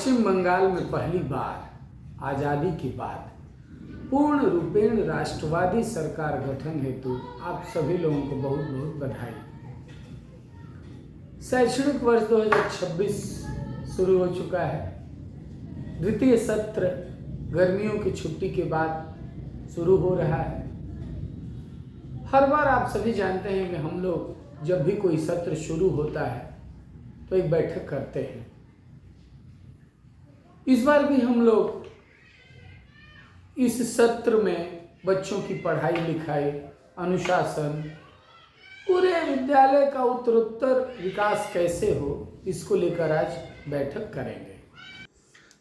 पश्चिम बंगाल में पहली बार आज़ादी के बाद पूर्ण रूपेण राष्ट्रवादी सरकार गठन हेतु आप सभी लोगों को बहुत बहुत बधाई। शैक्षणिक वर्ष 2026 शुरू हो चुका है। द्वितीय सत्र गर्मियों की छुट्टी के बाद शुरू हो रहा है। हर बार आप सभी जानते हैं कि हम लोग जब भी कोई सत्र शुरू होता है तो एक बैठक करते हैं। इस बार भी हम लोग इस सत्र में बच्चों की पढ़ाई लिखाई, अनुशासन, पूरे विद्यालय का उत्तरोत्तर विकास कैसे हो, इसको लेकर आज बैठक करेंगे,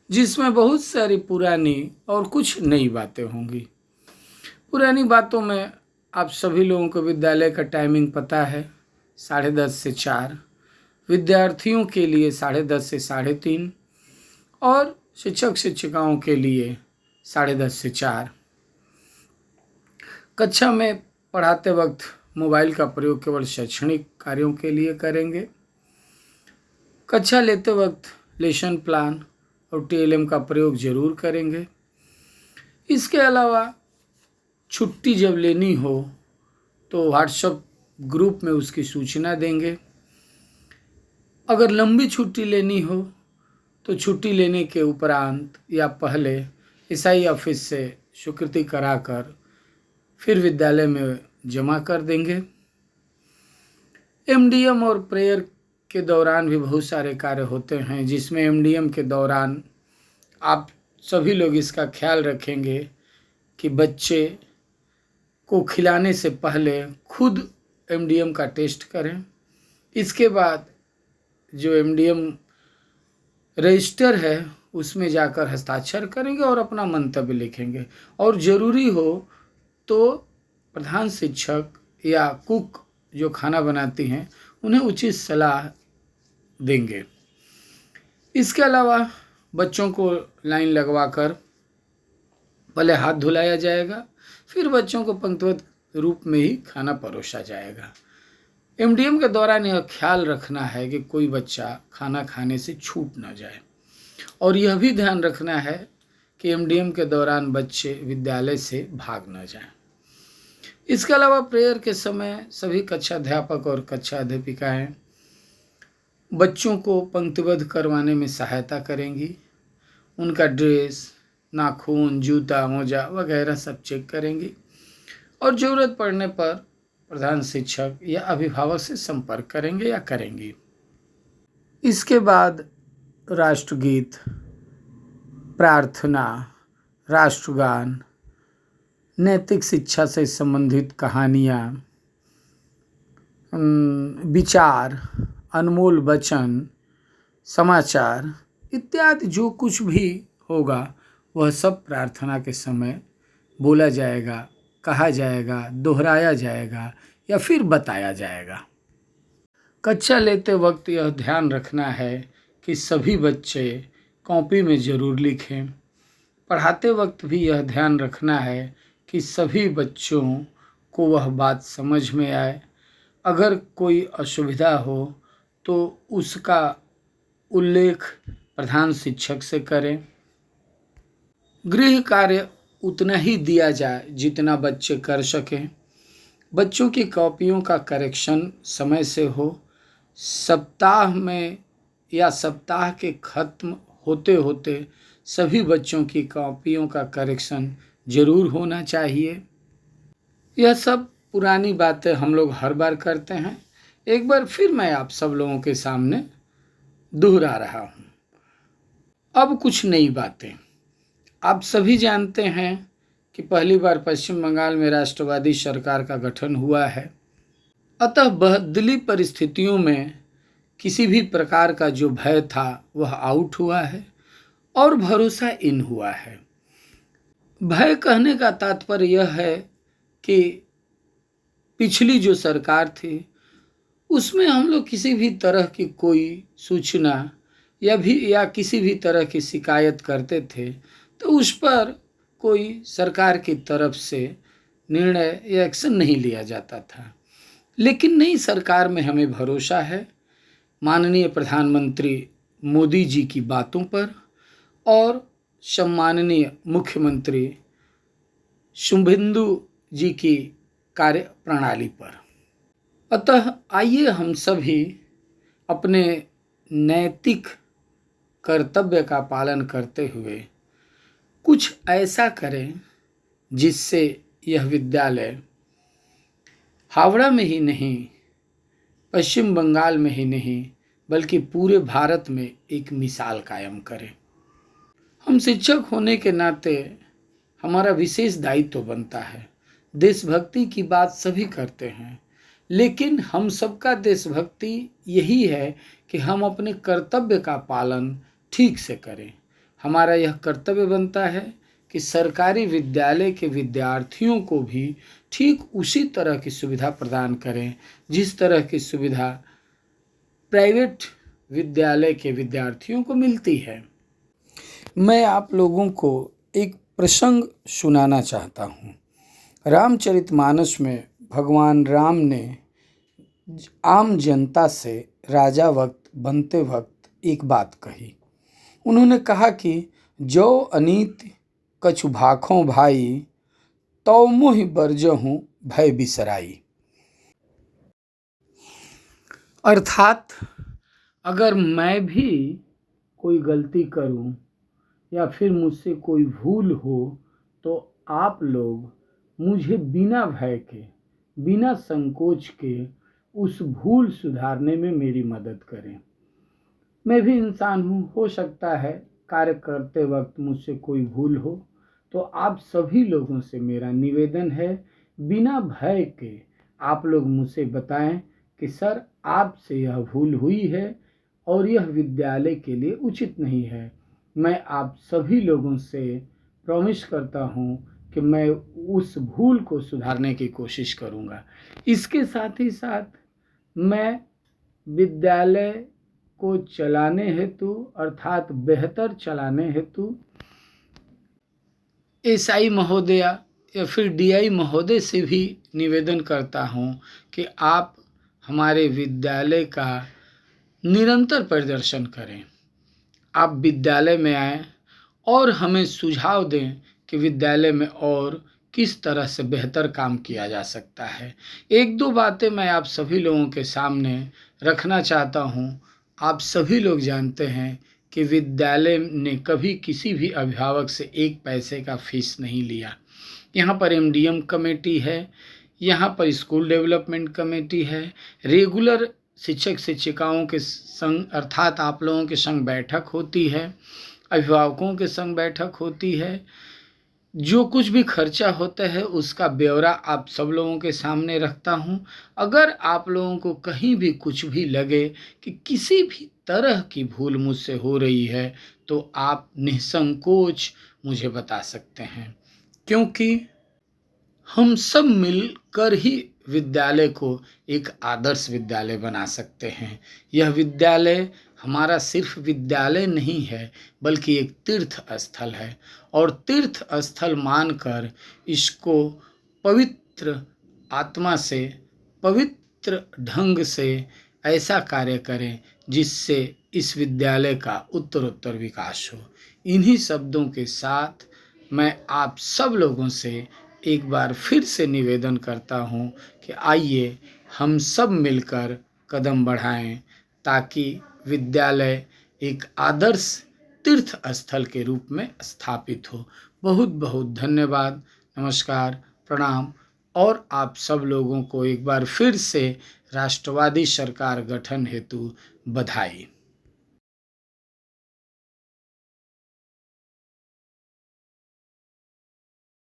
जिसमें बहुत सारी पुरानी और कुछ नई बातें होंगी। पुरानी बातों में आप सभी लोगों को विद्यालय का टाइमिंग पता है, 10:30 से 4, विद्यार्थियों के लिए 10:30 से 3:30 और शिक्षक शिक्षिकाओं के लिए 10:30 से 4। कक्षा में पढ़ाते वक्त मोबाइल का प्रयोग केवल शैक्षणिक कार्यों के लिए करेंगे। कक्षा लेते वक्त लेसन प्लान और TLM का प्रयोग जरूर करेंगे। इसके अलावा छुट्टी जब लेनी हो तो व्हाट्सएप ग्रुप में उसकी सूचना देंगे। अगर लंबी छुट्टी लेनी हो तो छुट्टी लेने के उपरांत या पहले SI ऑफिस से स्वीकृति कराकर फिर विद्यालय में जमा कर देंगे। MDM और प्रेयर के दौरान भी बहुत सारे कार्य होते हैं, जिसमें MDM के दौरान आप सभी लोग इसका ख्याल रखेंगे कि बच्चे को खिलाने से पहले खुद MDM का टेस्ट करें। इसके बाद जो MDM रजिस्टर है उसमें जाकर हस्ताक्षर करेंगे और अपना मंतव्य लिखेंगे। और ज़रूरी हो तो प्रधान शिक्षक या कुक जो खाना बनाती हैं उन्हें उचित सलाह देंगे। इसके अलावा बच्चों को लाइन लगवाकर पहले हाथ धुलाया जाएगा, फिर बच्चों को पंक्तिबद्ध रूप में ही खाना परोसा जाएगा। MDM के दौरान यह ख्याल रखना है कि कोई बच्चा खाना खाने से छूट ना जाए, और यह भी ध्यान रखना है कि MDM के दौरान बच्चे विद्यालय से भाग न जाएं। इसके अलावा प्रेयर के समय सभी कक्षा अध्यापक और कक्षा अध्यापिकाएं बच्चों को पंक्तिबद्ध करवाने में सहायता करेंगी। उनका ड्रेस, नाखून, जूता, मोजा वगैरह सब चेक करेंगी और ज़रूरत पड़ने पर प्रधान शिक्षक या अभिभावक से संपर्क करेंगे या करेंगी। इसके बाद राष्ट्रगीत, प्रार्थना, राष्ट्रगान, नैतिक शिक्षा से संबंधित कहानियाँ, विचार, अनमोल वचन, समाचार इत्यादि जो कुछ भी होगा वह सब प्रार्थना के समय बोला जाएगा, कहा जाएगा, दोहराया जाएगा या फिर बताया जाएगा। कक्षा लेते वक्त यह ध्यान रखना है कि सभी बच्चे कॉपी में ज़रूर लिखें। पढ़ाते वक्त भी यह ध्यान रखना है कि सभी बच्चों को वह बात समझ में आए। अगर कोई असुविधा हो तो उसका उल्लेख प्रधान शिक्षक से करें। गृह कार्य उतना ही दिया जाए जितना बच्चे कर सकें। बच्चों की कॉपियों का करेक्शन समय से हो। सप्ताह में या सप्ताह के ख़त्म होते होते सभी बच्चों की कॉपियों का करेक्शन ज़रूर होना चाहिए। यह सब पुरानी बातें हम लोग हर बार करते हैं। एक बार फिर मैं आप सब लोगों के सामने दोहरा रहा हूँ। अब कुछ नई बातें। आप सभी जानते हैं कि पहली बार पश्चिम बंगाल में राष्ट्रवादी सरकार का गठन हुआ है। अतः बदली परिस्थितियों में किसी भी प्रकार का जो भय था वह आउट हुआ है और भरोसा इन हुआ है। भय कहने का तात्पर्य यह है कि पिछली जो सरकार थी उसमें हम लोग किसी भी तरह की कोई सूचना या किसी भी तरह की शिकायत करते थे तो उस पर कोई सरकार की तरफ से निर्णय या एक्शन नहीं लिया जाता था। लेकिन नई सरकार में हमें भरोसा है माननीय प्रधानमंत्री मोदी जी की बातों पर और सम्माननीय मुख्यमंत्री शुभेंदु जी की कार्य प्रणाली पर। अतः आइए हम सभी अपने नैतिक कर्तव्य का पालन करते हुए कुछ ऐसा करें जिससे यह विद्यालय हावड़ा में ही नहीं, पश्चिम बंगाल में ही नहीं, बल्कि पूरे भारत में एक मिसाल कायम करे। हम शिक्षक होने के नाते हमारा विशेष दायित्व बनता है। देशभक्ति की बात सभी करते हैं, लेकिन हम सबका देशभक्ति यही है कि हम अपने कर्तव्य का पालन ठीक से करें। हमारा यह कर्तव्य बनता है कि सरकारी विद्यालय के विद्यार्थियों को भी ठीक उसी तरह की सुविधा प्रदान करें जिस तरह की सुविधा प्राइवेट विद्यालय के विद्यार्थियों को मिलती है। मैं आप लोगों को एक प्रसंग सुनाना चाहता हूँ। रामचरितमानस में भगवान राम ने आम जनता से राजा वक्त बनते वक्त एक बात कही। उन्होंने कहा कि जो अनीति कछु भाखों भाई, तौ मोहि बरजहूँ भय बिसराई। अर्थात अगर मैं भी कोई गलती करूं या फिर मुझसे कोई भूल हो तो आप लोग मुझे बिना भय के, बिना संकोच के उस भूल सुधारने में मेरी मदद करें। मैं भी इंसान हूँ, हो सकता है कार्य करते वक्त मुझसे कोई भूल हो, तो आप सभी लोगों से मेरा निवेदन है, बिना भय के आप लोग मुझे बताएं कि सर आपसे यह भूल हुई है और यह विद्यालय के लिए उचित नहीं है। मैं आप सभी लोगों से प्रॉमिस करता हूँ कि मैं उस भूल को सुधारने की कोशिश करूँगा। इसके साथ ही साथ मैं विद्यालय को चलाने हेतु अर्थात बेहतर चलाने हेतु एसआई महोदया या फिर डीआई महोदय से भी निवेदन करता हूँ कि आप हमारे विद्यालय का निरंतर प्रदर्शन करें। आप विद्यालय में आएँ और हमें सुझाव दें कि विद्यालय में और किस तरह से बेहतर काम किया जा सकता है। एक दो बातें मैं आप सभी लोगों के सामने रखना चाहता हूँ। आप सभी लोग जानते हैं कि विद्यालय ने कभी किसी भी अभिभावक से एक पैसे का फीस नहीं लिया। यहाँ पर एमडीएम कमेटी है, यहाँ पर स्कूल डेवलपमेंट कमेटी है, रेगुलर शिक्षक शिक्षिकाओं के संग अर्थात आप लोगों के संग बैठक होती है, अभिभावकों के संग बैठक होती है। जो कुछ भी खर्चा होता है उसका ब्यौरा आप सब लोगों के सामने रखता हूँ। अगर आप लोगों को कहीं भी कुछ भी लगे कि किसी भी तरह की भूल मुझसे हो रही है तो आप निसंकोच मुझे बता सकते हैं, क्योंकि हम सब मिलकर ही विद्यालय को एक आदर्श विद्यालय बना सकते हैं। यह विद्यालय हमारा सिर्फ विद्यालय नहीं है बल्कि एक तीर्थ स्थल है, और तीर्थ स्थल मानकर इसको पवित्र आत्मा से, पवित्र ढंग से ऐसा कार्य करें जिससे इस विद्यालय का उत्तरोत्तर विकास हो। इन्हीं शब्दों के साथ मैं आप सब लोगों से एक बार फिर से निवेदन करता हूँ कि आइए हम सब मिलकर कदम बढ़ाएं ताकि विद्यालय एक आदर्श तीर्थ स्थल के रूप में स्थापित हो। बहुत बहुत धन्यवाद, नमस्कार, प्रणाम, और आप सब लोगों को एक बार फिर से राष्ट्रवादी सरकार गठन हेतु बधाई।